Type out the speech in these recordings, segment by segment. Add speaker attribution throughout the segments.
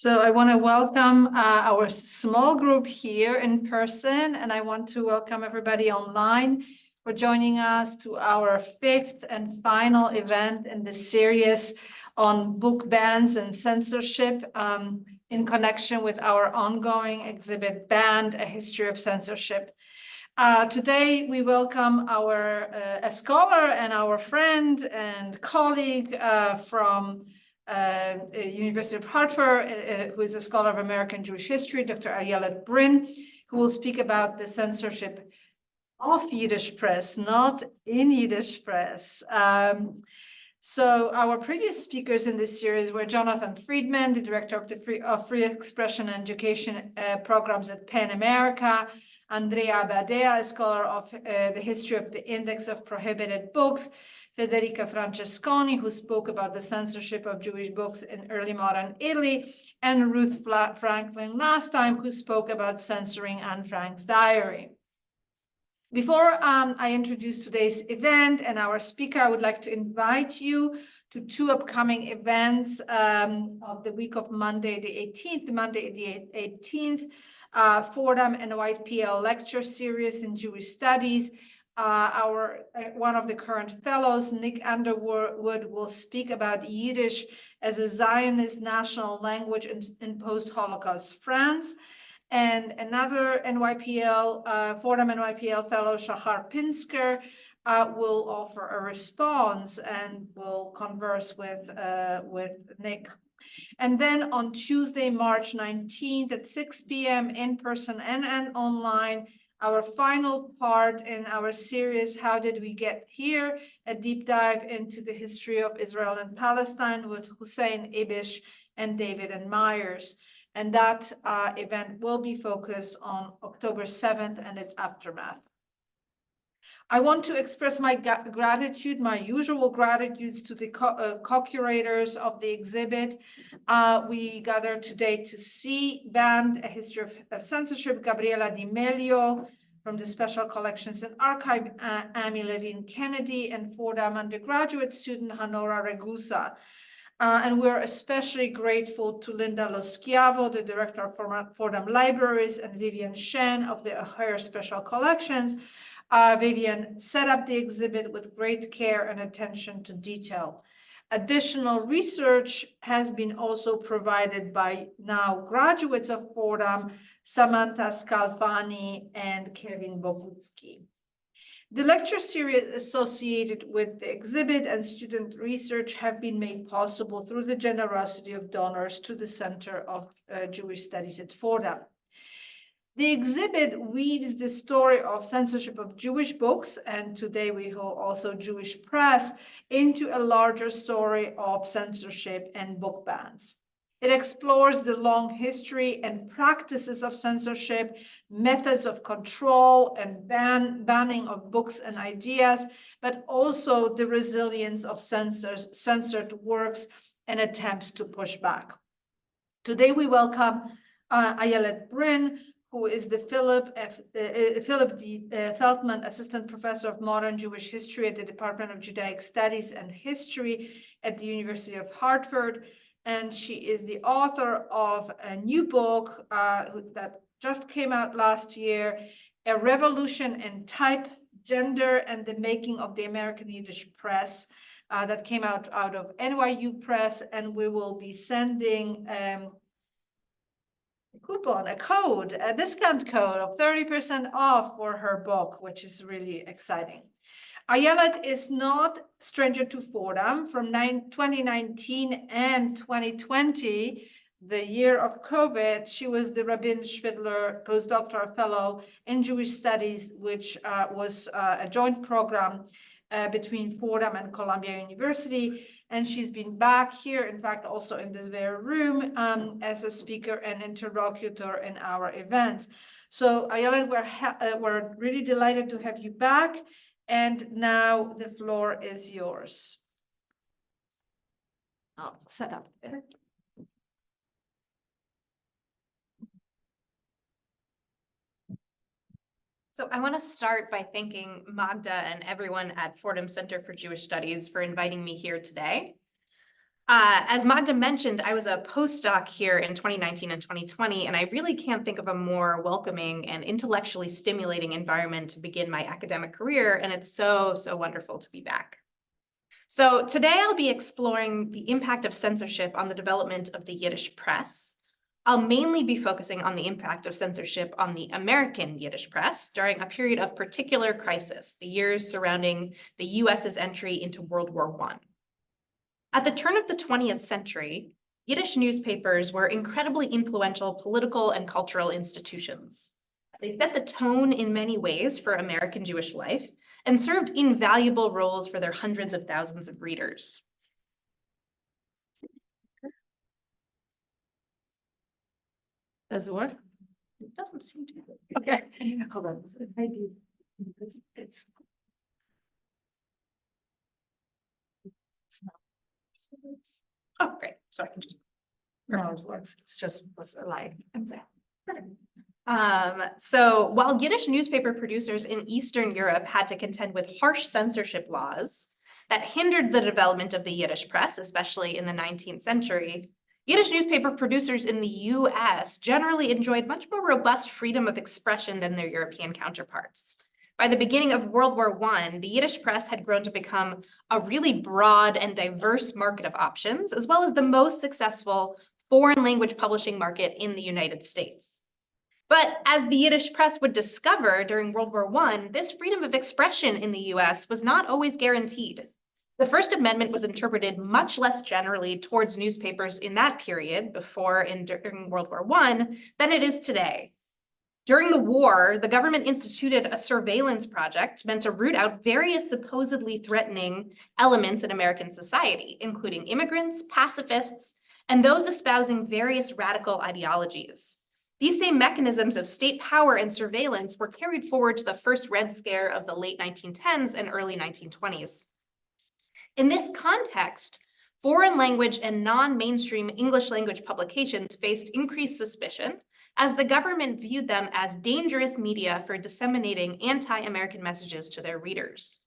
Speaker 1: So I want to welcome our small group here in person, and I want to welcome everybody online for joining us to our fifth and final event in the series on book bans and censorship in connection with our ongoing exhibit, Banned: A History of Censorship. Today, we welcome a scholar and our friend and colleague from University of Hartford, who is a scholar of American Jewish history, Dr. Ayelet Brinn, who will speak about the censorship of Yiddish press, not in Yiddish press. So our previous speakers in this series were Jonathan Friedman, the director of the Free Expression and Education programs at PEN America, Andrea Badea, a scholar of the history of the Index of Prohibited Books, Federica Francesconi, who spoke about the censorship of Jewish books in early modern Italy, and Ruth Franklin last time, who spoke about censoring Anne Frank's diary. Before I introduce today's event and our speaker, I would like to invite you to two upcoming events of the week of Monday, the 18th, Fordham and YPL lecture series in Jewish studies. One of the current fellows, Nick Underwood, will speak about Yiddish as a Zionist national language in post-Holocaust France. And another Fordham NYPL fellow, Shachar Pinsker, will offer a response and will converse with Nick. And then on Tuesday, March 19th at 6 p.m. in person and online, our final part in our series, How Did We Get Here? A deep dive into the history of Israel and Palestine with Hussein Ibish and David and Myers. And that event will be focused on October 7th and its aftermath. I want to express my gratitude, my usual gratitude to the co-curators of the exhibit. We gathered today to see Banned: A History of Censorship, Gabriela Di Melio from the Special Collections and Archive, Amy Levine Kennedy, and Fordham undergraduate student Hanora Regusa. And we're especially grateful to Linda Lo Schiavo, the director of Fordham Libraries, and Vivian Shen of the O'Hare Special Collections. Vivian set up the exhibit with great care and attention to detail. Additional research has been also provided by now graduates of Fordham, Samantha Scalfani and Kevin Bogutsky. The lecture series associated with the exhibit and student research have been made possible through the generosity of donors to the Center of Jewish Studies at Fordham. The exhibit weaves the story of censorship of Jewish books, and today we hold also Jewish press, into a larger story of censorship and book bans. It explores the long history and practices of censorship, methods of control and banning of books and ideas, but also the resilience of censored works and attempts to push back. Today we welcome Ayelet Brinn, who is the Philip D. Feltman Assistant Professor of Modern Jewish History at the Department of Judaic Studies and History at the University of Hartford. And she is the author of a new book that just came out last year, A Revolution in Type, Gender, and the Making of the American Yiddish Press, that came out of NYU Press, and we will be sending a discount code of 30% off for her book, which is really exciting. Ayelet is not stranger to Fordham. From 2019 and 2020, the year of COVID, she was the Rabin-Shvidler Post-Doctoral Fellow in Jewish Studies, which was a joint program between Fordham and Columbia University. And she's been back here, in fact, also in this very room as a speaker and interlocutor in our events. So Ayelet, we're really delighted to have you back. And now the floor is yours. I'll set up there.
Speaker 2: So I want to start by thanking Magda and everyone at Fordham Center for Jewish Studies for inviting me here today. As Magda mentioned, I was a postdoc here in 2019 and 2020, and I really can't think of a more welcoming and intellectually stimulating environment to begin my academic career, and it's so, so wonderful to be back. So today I'll be exploring the impact of censorship on the development of the Yiddish press. I'll mainly be focusing on the impact of censorship on the American Yiddish press during a period of particular crisis, the years surrounding the US's entry into World War I. At the turn of the 20th century, Yiddish newspapers were incredibly influential political and cultural institutions. They set the tone in many ways for American Jewish life and served invaluable roles for their hundreds of thousands of readers.
Speaker 1: Does it work?
Speaker 2: It doesn't seem to.
Speaker 1: Okay, hold on. Maybe it's not. So it's,
Speaker 2: Oh, great. So I can just.
Speaker 1: no, it works. It's just was alive.
Speaker 2: So while Yiddish newspaper producers in Eastern Europe had to contend with harsh censorship laws that hindered the development of the Yiddish press, especially in the 19th century, Yiddish newspaper producers in the US generally enjoyed much more robust freedom of expression than their European counterparts. By the beginning of World War I, the Yiddish press had grown to become a really broad and diverse market of options, as well as the most successful foreign language publishing market in the United States. But as the Yiddish press would discover during World War I, this freedom of expression in the US was not always guaranteed. The First Amendment was interpreted much less generally towards newspapers in that period, before and during World War I, than it is today. During the war, the government instituted a surveillance project meant to root out various supposedly threatening elements in American society, including immigrants, pacifists, and those espousing various radical ideologies. These same mechanisms of state power and surveillance were carried forward to the first Red Scare of the late 1910s and early 1920s. In this context, foreign language and non-mainstream English language publications faced increased suspicion as the government viewed them as dangerous media for disseminating anti-American messages to their readers.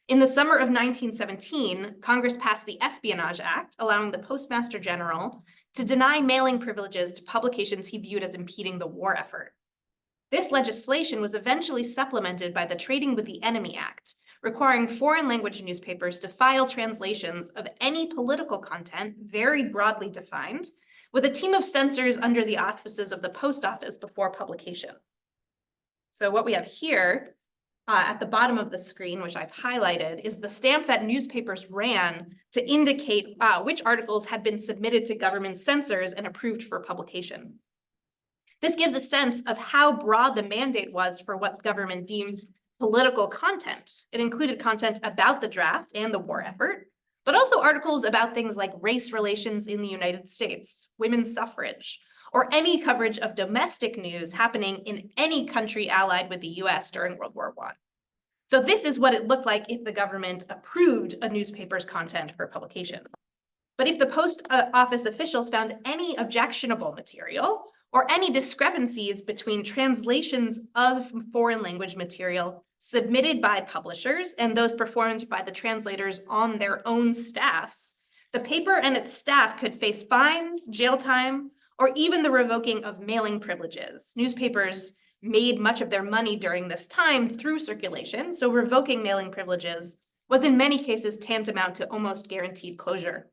Speaker 2: In the summer of 1917, Congress passed the Espionage Act, allowing the Postmaster General to deny mailing privileges to publications he viewed as impeding the war effort. This legislation was eventually supplemented by the Trading with the Enemy Act, requiring foreign language newspapers to file translations of any political content, very broadly defined, with a team of censors under the auspices of the post office before publication. So what we have here at the bottom of the screen, which I've highlighted, is the stamp that newspapers ran to indicate which articles had been submitted to government censors and approved for publication. This gives a sense of how broad the mandate was for what government deemed political content. It included content about the draft and the war effort, but also articles about things like race relations in the United States, women's suffrage, or any coverage of domestic news happening in any country allied with the US during World War I. So this is what it looked like if the government approved a newspaper's content for publication. But if the post office officials found any objectionable material or any discrepancies between translations of foreign language material submitted by publishers and those performed by the translators on their own staffs, the paper and its staff could face fines, jail time, or even the revoking of mailing privileges. Newspapers made much of their money during this time through circulation, so revoking mailing privileges was in many cases tantamount to almost guaranteed closure.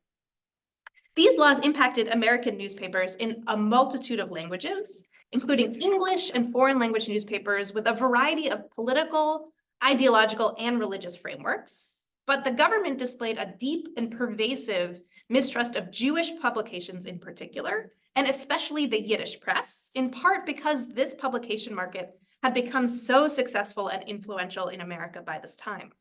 Speaker 2: These laws impacted American newspapers in a multitude of languages, including English and foreign language newspapers with a variety of political, ideological, and religious frameworks. But the government displayed a deep and pervasive mistrust of Jewish publications in particular, and especially the Yiddish press, in part because this publication market had become so successful and influential in America by this time.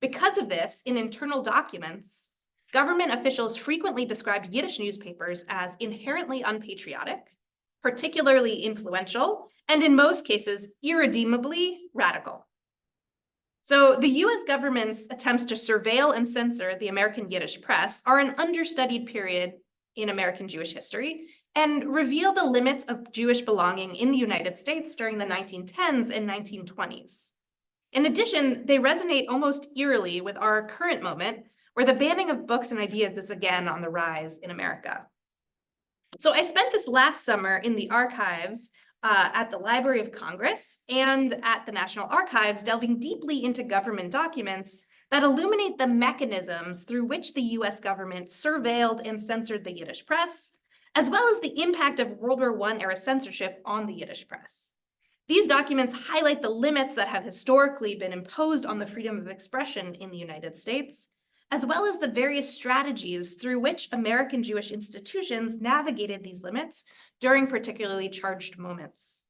Speaker 2: Because of this, in internal documents, government officials frequently described Yiddish newspapers as inherently unpatriotic, particularly influential, and in most cases, irredeemably radical. So the US government's attempts to surveil and censor the American Yiddish press are an understudied period in American Jewish history and reveal the limits of Jewish belonging in the United States during the 1910s and 1920s. In addition, they resonate almost eerily with our current moment, where the banning of books and ideas is again on the rise in America. So I spent this last summer in the archives at the Library of Congress and at the National Archives, delving deeply into government documents that illuminate the mechanisms through which the US government surveilled and censored the Yiddish press, as well as the impact of World War I era censorship on the Yiddish press. These documents highlight the limits that have historically been imposed on the freedom of expression in the United States, as well as the various strategies through which American Jewish institutions navigated these limits during particularly charged moments.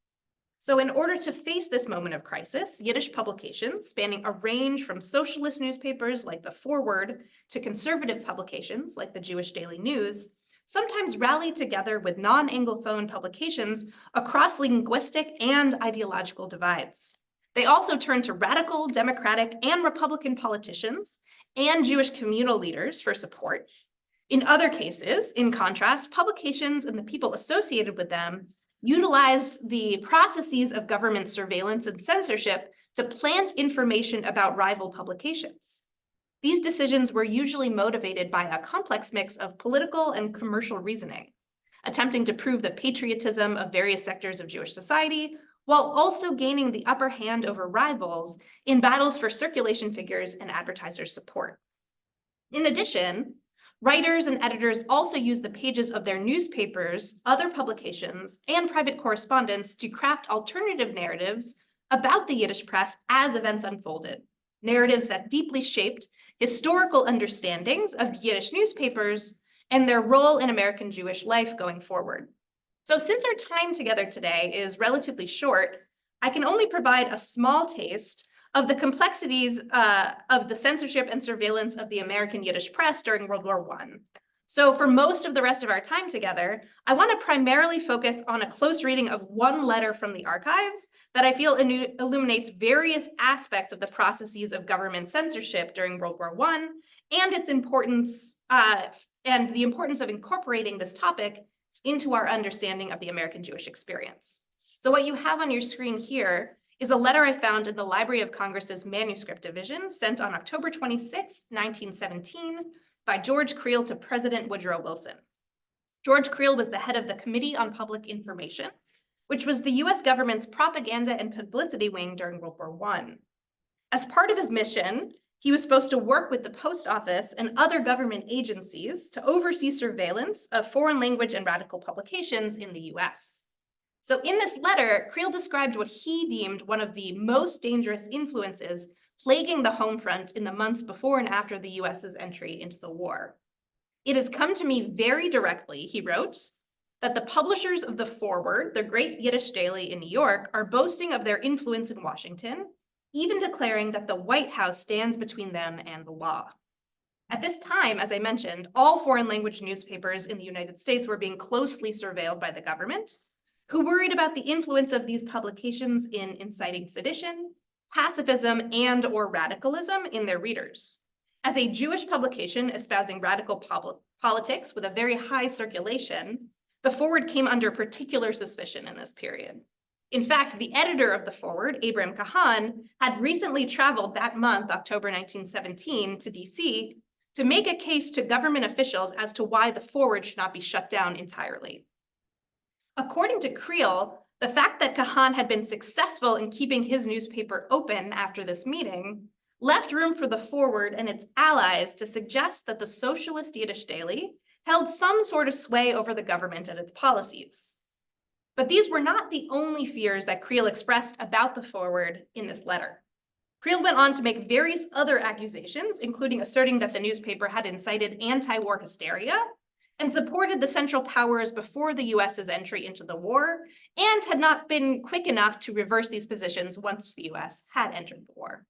Speaker 2: So in order to face this moment of crisis, Yiddish publications, spanning a range from socialist newspapers like the Forward to conservative publications like the Jewish Daily News, sometimes rallied together with non-Anglophone publications across linguistic and ideological divides. They also turned to radical Democratic and Republican politicians and Jewish communal leaders for support. In other cases, in contrast, publications and the people associated with them utilized the processes of government surveillance and censorship to plant information about rival publications. These decisions were usually motivated by a complex mix of political and commercial reasoning, attempting to prove the patriotism of various sectors of Jewish society, while also gaining the upper hand over rivals in battles for circulation figures and advertisers' support. In addition, writers and editors also use the pages of their newspapers, other publications, and private correspondence to craft alternative narratives about the Yiddish press as events unfolded, narratives that deeply shaped historical understandings of Yiddish newspapers and their role in American Jewish life going forward. So since our time together today is relatively short, I can only provide a small taste of the complexities of the censorship and surveillance of the American Yiddish press during World War I. So for most of the rest of our time together, I want to primarily focus on a close reading of one letter from the archives that I feel illuminates various aspects of the processes of government censorship during World War I and its importance and the importance of incorporating this topic into our understanding of the American Jewish experience. So what you have on your screen here is a letter I found in the Library of Congress's Manuscript Division sent on October 26, 1917, by George Creel to President Woodrow Wilson. George Creel was the head of the Committee on Public Information, which was the US government's propaganda and publicity wing during World War I. As part of his mission, he was supposed to work with the Post Office and other government agencies to oversee surveillance of foreign language and radical publications in the US. So in this letter, Creel described what he deemed one of the most dangerous influences plaguing the home front in the months before and after the US's entry into the war. It has come to me very directly, he wrote, that the publishers of the Forward, the great Yiddish daily in New York, are boasting of their influence in Washington, even declaring that the White House stands between them and the law. At this time, as I mentioned, all foreign language newspapers in the United States were being closely surveilled by the government, who worried about the influence of these publications in inciting sedition, pacifism, and or radicalism in their readers. As a Jewish publication espousing radical politics with a very high circulation, the Forward came under particular suspicion in this period. In fact, the editor of the Forward, Abram Kahan, had recently traveled that month, October 1917, to DC to make a case to government officials as to why the Forward should not be shut down entirely. According to Creel, the fact that Kahan had been successful in keeping his newspaper open after this meeting left room for the Forward and its allies to suggest that the socialist Yiddish daily held some sort of sway over the government and its policies. But these were not the only fears that Creel expressed about the Forward in this letter. Creel went on to make various other accusations, including asserting that the newspaper had incited anti-war hysteria and supported the Central Powers before the US's entry into the war, and had not been quick enough to reverse these positions once the US had entered the war.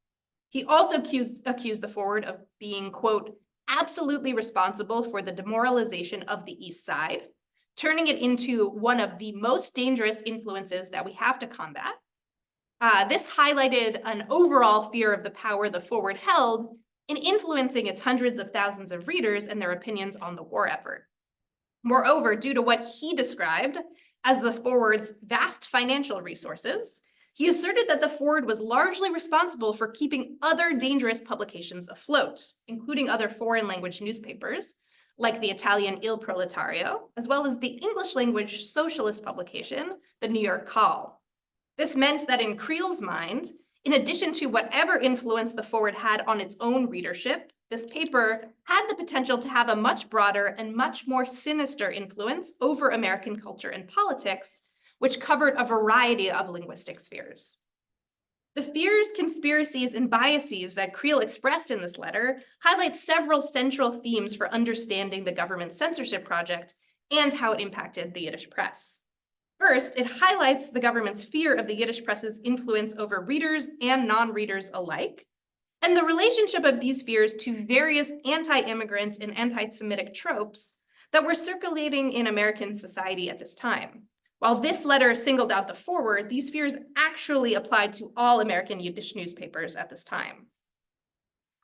Speaker 2: He also accused the Forward of being, quote, absolutely responsible for the demoralization of the East Side, turning it into one of the most dangerous influences that we have to combat. This highlighted an overall fear of the power the Forward held in influencing its hundreds of thousands of readers and their opinions on the war effort. Moreover, due to what he described as the Forward's vast financial resources, He asserted that the forward was largely responsible for keeping other dangerous publications afloat, including other foreign language newspapers, like the Italian Il Proletario, as well as the English language socialist publication, the New York Call. This meant that in Creel's mind, in addition to whatever influence the forward had on its own readership, this paper had the potential to have a much broader and much more sinister influence over American culture and politics, which covered a variety of linguistic spheres. The fears, conspiracies, and biases that Creel expressed in this letter highlight several central themes for understanding the government's censorship project and how it impacted the Yiddish press. First, it highlights the government's fear of the Yiddish press's influence over readers and non-readers alike, and the relationship of these fears to various anti-immigrant and anti-Semitic tropes that were circulating in American society at this time. While this letter singled out the forward, these fears actually applied to all American Yiddish newspapers at this time.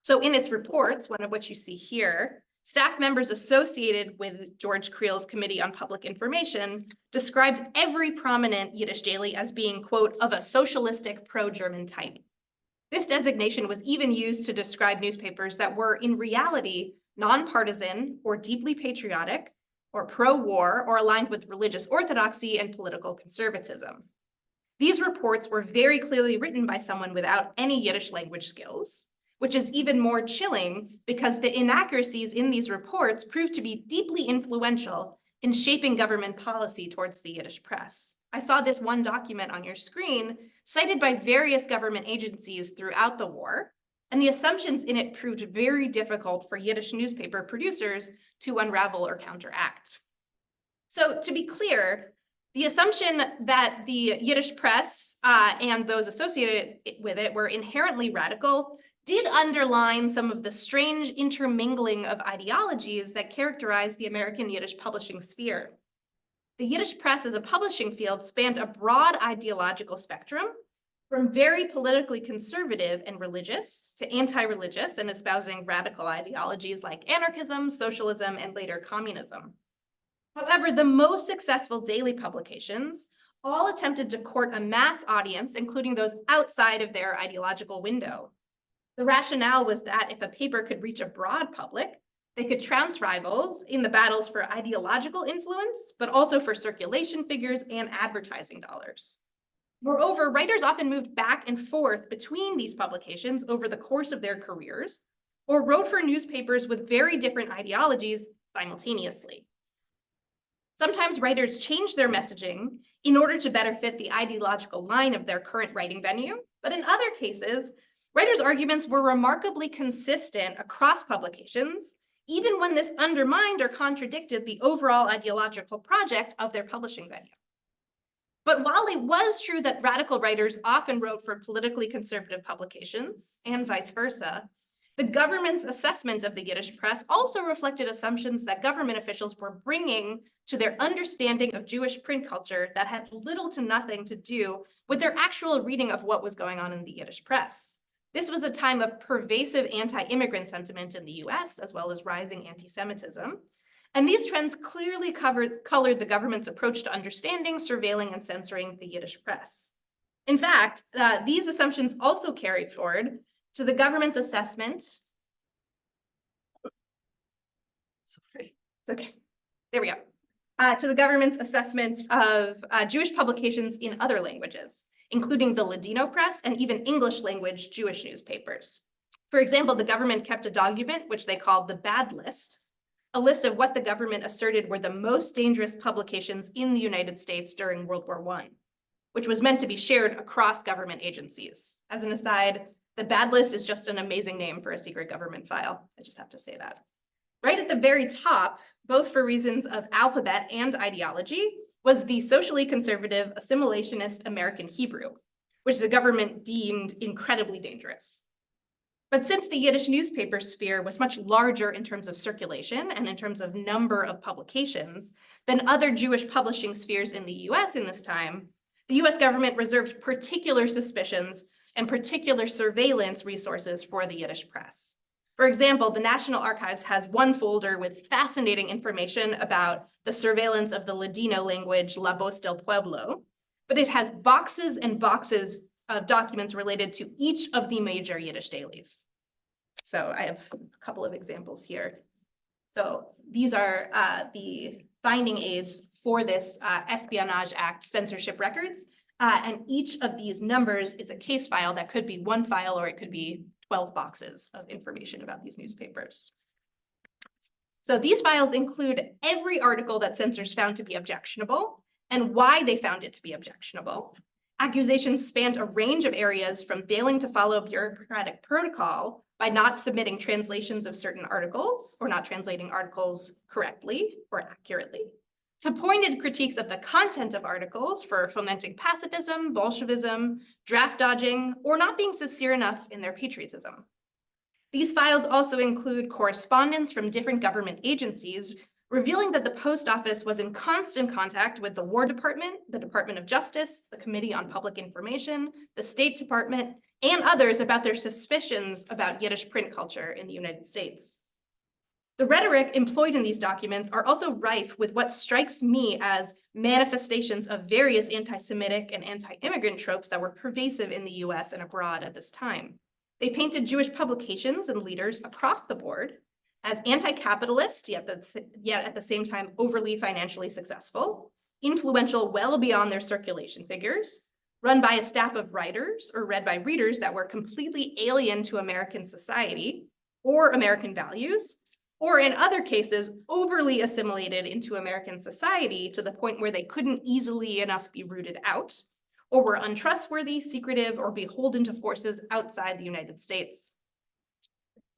Speaker 2: So in its reports, one of which you see here, staff members associated with George Creel's Committee on Public Information described every prominent Yiddish daily as being, quote, of a socialistic pro-German type. This designation was even used to describe newspapers that were in reality nonpartisan or deeply patriotic or pro-war or aligned with religious orthodoxy and political conservatism. These reports were very clearly written by someone without any Yiddish language skills, which is even more chilling because the inaccuracies in these reports proved to be deeply influential in shaping government policy towards the Yiddish press. I saw this one document on your screen cited by various government agencies throughout the war, and the assumptions in it proved very difficult for Yiddish newspaper producers to unravel or counteract. So to be clear, the assumption that the Yiddish press and those associated with it were inherently radical did underline some of the strange intermingling of ideologies that characterized the American Yiddish publishing sphere. The Yiddish press as a publishing field spanned a broad ideological spectrum, from very politically conservative and religious to anti-religious and espousing radical ideologies like anarchism, socialism, and later communism. However, the most successful daily publications all attempted to court a mass audience, including those outside of their ideological window. The rationale was that if a paper could reach a broad public, they could trounce rivals in the battles for ideological influence, but also for circulation figures and advertising dollars. Moreover, writers often moved back and forth between these publications over the course of their careers, or wrote for newspapers with very different ideologies simultaneously. Sometimes writers changed their messaging in order to better fit the ideological line of their current writing venue, but in other cases, writers' arguments were remarkably consistent across publications, even when this undermined or contradicted the overall ideological project of their publishing venue. But while it was true that radical writers often wrote for politically conservative publications, and vice versa, the government's assessment of the Yiddish press also reflected assumptions that government officials were bringing to their understanding of Jewish print culture that had little to nothing to do with their actual reading of what was going on in the Yiddish press. This was a time of pervasive anti-immigrant sentiment in the US, as well as rising anti-Semitism. And these trends clearly colored the government's approach to understanding, surveilling, and censoring the Yiddish press. In fact, these assumptions also carried forward to the government's assessment. Sorry, okay, there we go. To the government's assessment of Jewish publications in other languages, including the Ladino press and even English language Jewish newspapers. For example, the government kept a document which they called the bad list, a list of what the government asserted were the most dangerous publications in the United States during World War I, which was meant to be shared across government agencies. As an aside, the bad list is just an amazing name for a secret government file. I just have to say that. Right at the very top, both for reasons of alphabet and ideology, was the socially conservative assimilationist American Hebrew, which the government deemed incredibly dangerous. But since the Yiddish newspaper sphere was much larger in terms of circulation and in terms of number of publications than other Jewish publishing spheres in the US in this time, the US government reserved particular suspicions and particular surveillance resources for the Yiddish press. For example, the National Archives has one folder with fascinating information about the surveillance of the Ladino language La Voz del Pueblo, but it has boxes and boxes of documents related to each of the major Yiddish dailies. So I have a couple of examples here. So these are the binding aids for this Espionage Act censorship records. And each of these numbers is a case file that could be one file or it could be 12 boxes of information about these newspapers. So these files include every article that censors found to be objectionable and why they found it to be objectionable. Accusations spanned a range of areas from failing to follow bureaucratic protocol by not submitting translations of certain articles or not translating articles correctly or accurately, to pointed critiques of the content of articles for fomenting pacifism, Bolshevism, draft dodging, or not being sincere enough in their patriotism. These files also include correspondence from different government agencies revealing that the Post Office was in constant contact with the War Department, the Department of Justice, the Committee on Public Information, the State Department, and others about their suspicions about Yiddish print culture in the United States. The rhetoric employed in these documents are also rife with what strikes me as manifestations of various anti-Semitic and anti-immigrant tropes that were pervasive in the US and abroad at this time. They painted Jewish publications and leaders across the board as anti-capitalist, yet at the same time overly financially successful, influential well beyond their circulation figures, run by a staff of writers or read by readers that were completely alien to American society or American values, or in other cases, overly assimilated into American society to the point where they couldn't easily enough be rooted out, or were untrustworthy, secretive, or beholden to forces outside the United States.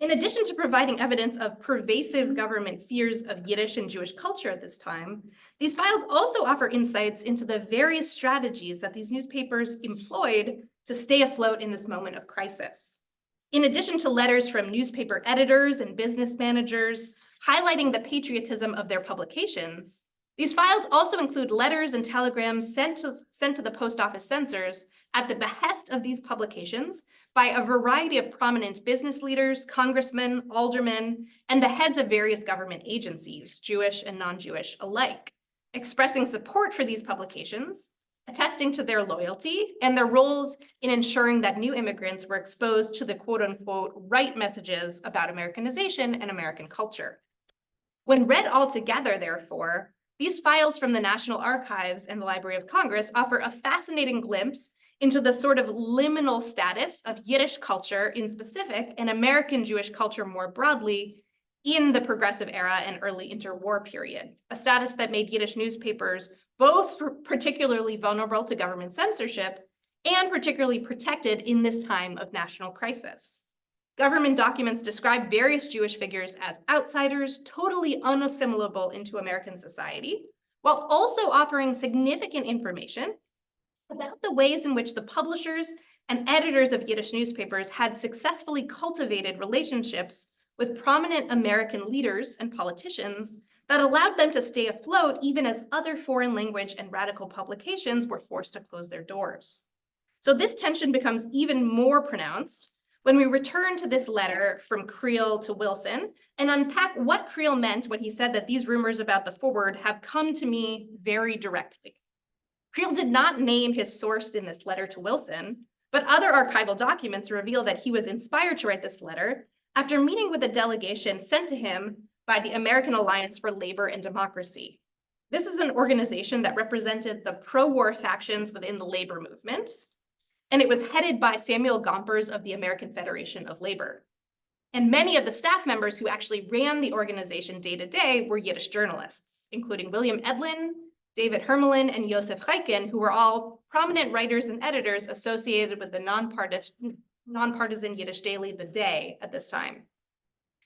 Speaker 2: In addition to providing evidence of pervasive government fears of Yiddish and Jewish culture at this time, these files also offer insights into the various strategies that these newspapers employed to stay afloat in this moment of crisis. In addition to letters from newspaper editors and business managers highlighting the patriotism of their publications, these files also include letters and telegrams sent to the Post Office censors at the behest of these publications by a variety of prominent business leaders, congressmen, aldermen, and the heads of various government agencies, Jewish and non-Jewish alike, expressing support for these publications, attesting to their loyalty and their roles in ensuring that new immigrants were exposed to the quote-unquote right messages about Americanization and American culture. When read all together, therefore, these files from the National Archives and the Library of Congress offer a fascinating glimpse into the sort of liminal status of Yiddish culture in specific and American Jewish culture more broadly in the progressive era and early interwar period, a status that made Yiddish newspapers both particularly vulnerable to government censorship and particularly protected in this time of national crisis. Government documents describe various Jewish figures as outsiders, totally unassimilable into American society, while also offering significant information about the ways in which the publishers and editors of Yiddish newspapers had successfully cultivated relationships with prominent American leaders and politicians that allowed them to stay afloat even as other foreign language and radical publications were forced to close their doors. So this tension becomes even more pronounced when we return to this letter from Creel to Wilson and unpack what Creel meant when he said that these rumors about the forward have come to me very directly. Creel did not name his source in this letter to Wilson, but other archival documents reveal that he was inspired to write this letter after meeting with a delegation sent to him by the American Alliance for Labor and Democracy. This is an organization that represented the pro-war factions within the labor movement, and it was headed by Samuel Gompers of the American Federation of Labor. And many of the staff members who actually ran the organization day to day were Yiddish journalists, including William Edlin, David Hermelin, and Yosef Chaikin, who were all prominent writers and editors associated with the nonpartisan Yiddish daily The Day at this time.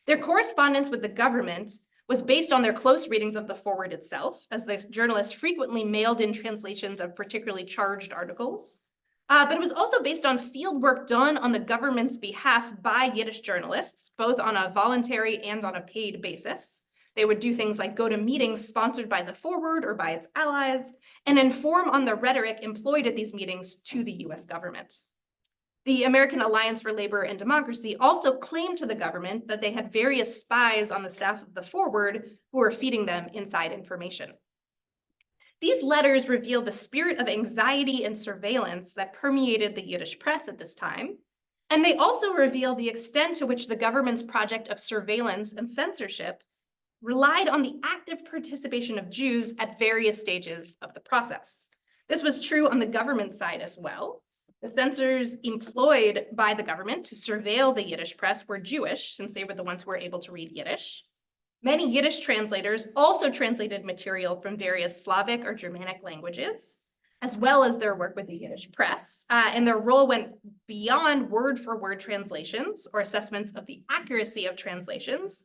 Speaker 2: Their correspondence with the government was based on their close readings of the forward itself, as the journalists frequently mailed in translations of particularly charged articles. But it was also based on field work done on the government's behalf by Yiddish journalists, both on a voluntary and on a paid basis. They would do things like go to meetings sponsored by the forward or by its allies and inform on the rhetoric employed at these meetings to the US government. The American Alliance for Labor and Democracy also claimed to the government that they had various spies on the staff of the forward who were feeding them inside information. These letters reveal the spirit of anxiety and surveillance that permeated the Yiddish press at this time. And they also reveal the extent to which the government's project of surveillance and censorship relied on the active participation of Jews at various stages of the process. This was true on the government side as well. The censors employed by the government to surveil the Yiddish press were Jewish, since they were the ones who were able to read Yiddish. Many Yiddish translators also translated material from various Slavic or Germanic languages, as well as their work with the Yiddish press, and their role went beyond word-for-word translations or assessments of the accuracy of translations,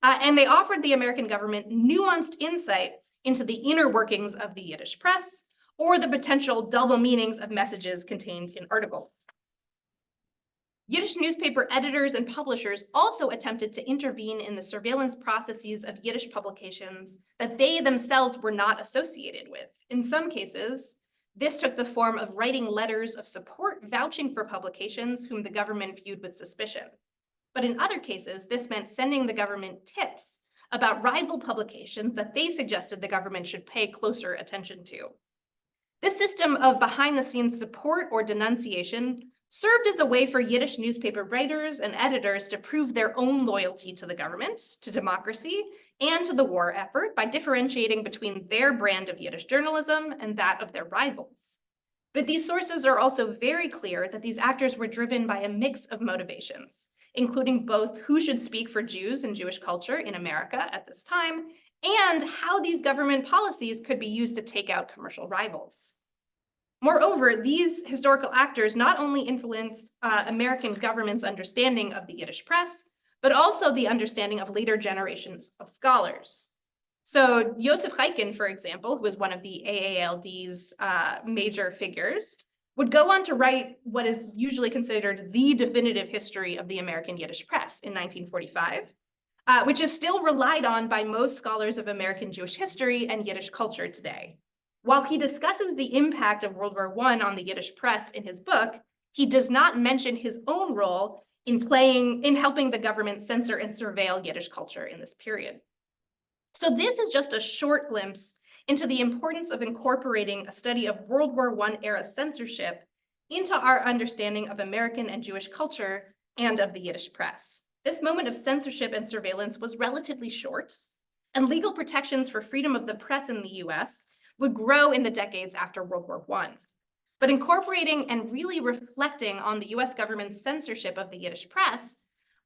Speaker 2: and they offered the American government nuanced insight into the inner workings of the Yiddish press or the potential double meanings of messages contained in articles. Yiddish newspaper editors and publishers also attempted to intervene in the surveillance processes of Yiddish publications that they themselves were not associated with. In some cases, this took the form of writing letters of support vouching for publications whom the government viewed with suspicion. But in other cases, this meant sending the government tips about rival publications that they suggested the government should pay closer attention to. This system of behind-the-scenes support or denunciation served as a way for Yiddish newspaper writers and editors to prove their own loyalty to the government, to democracy, and to the war effort by differentiating between their brand of Yiddish journalism and that of their rivals. But these sources are also very clear that these actors were driven by a mix of motivations, including both who should speak for Jews and Jewish culture in America at this time, and how these government policies could be used to take out commercial rivals. Moreover, these historical actors not only influenced American government's understanding of the Yiddish press, but also the understanding of later generations of scholars. So Yosef Chaikin, for example, who was one of the AALD's major figures, would go on to write what is usually considered the definitive history of the American Yiddish press in 1945, which is still relied on by most scholars of American Jewish history and Yiddish culture today. While he discusses the impact of World War I on the Yiddish press in his book, he does not mention his own role in helping the government censor and surveil Yiddish culture in this period. So this is just a short glimpse into the importance of incorporating a study of World War I era censorship into our understanding of American and Jewish culture and of the Yiddish press. This moment of censorship and surveillance was relatively short, and legal protections for freedom of the press in the US would grow in the decades after World War I. But incorporating and really reflecting on the US government's censorship of the Yiddish press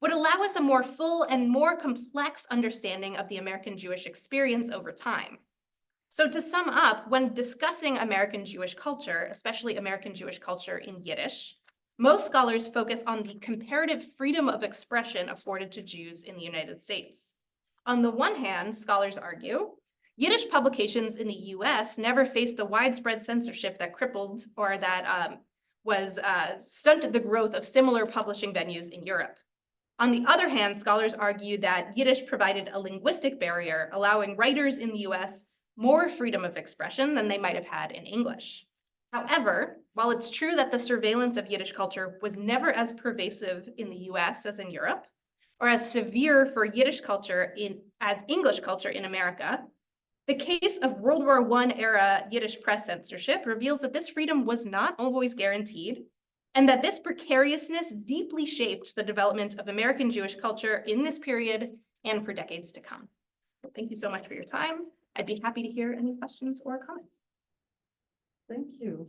Speaker 2: would allow us a more full and more complex understanding of the American Jewish experience over time. So to sum up, when discussing American Jewish culture, especially American Jewish culture in Yiddish, most scholars focus on the comparative freedom of expression afforded to Jews in the United States. On the one hand, scholars argue, Yiddish publications in the US never faced the widespread censorship that crippled or that stunted the growth of similar publishing venues in Europe. On the other hand, scholars argue that Yiddish provided a linguistic barrier, allowing writers in the US more freedom of expression than they might have had in English. However, while it's true that the surveillance of Yiddish culture was never as pervasive in the US as in Europe, or as severe for Yiddish culture as English culture in America, the case of World War I era Yiddish press censorship reveals that this freedom was not always guaranteed, and that this precariousness deeply shaped the development of American Jewish culture in this period and for decades to come. Thank you so much for your time. I'd be happy to hear any questions or comments.
Speaker 3: Thank you.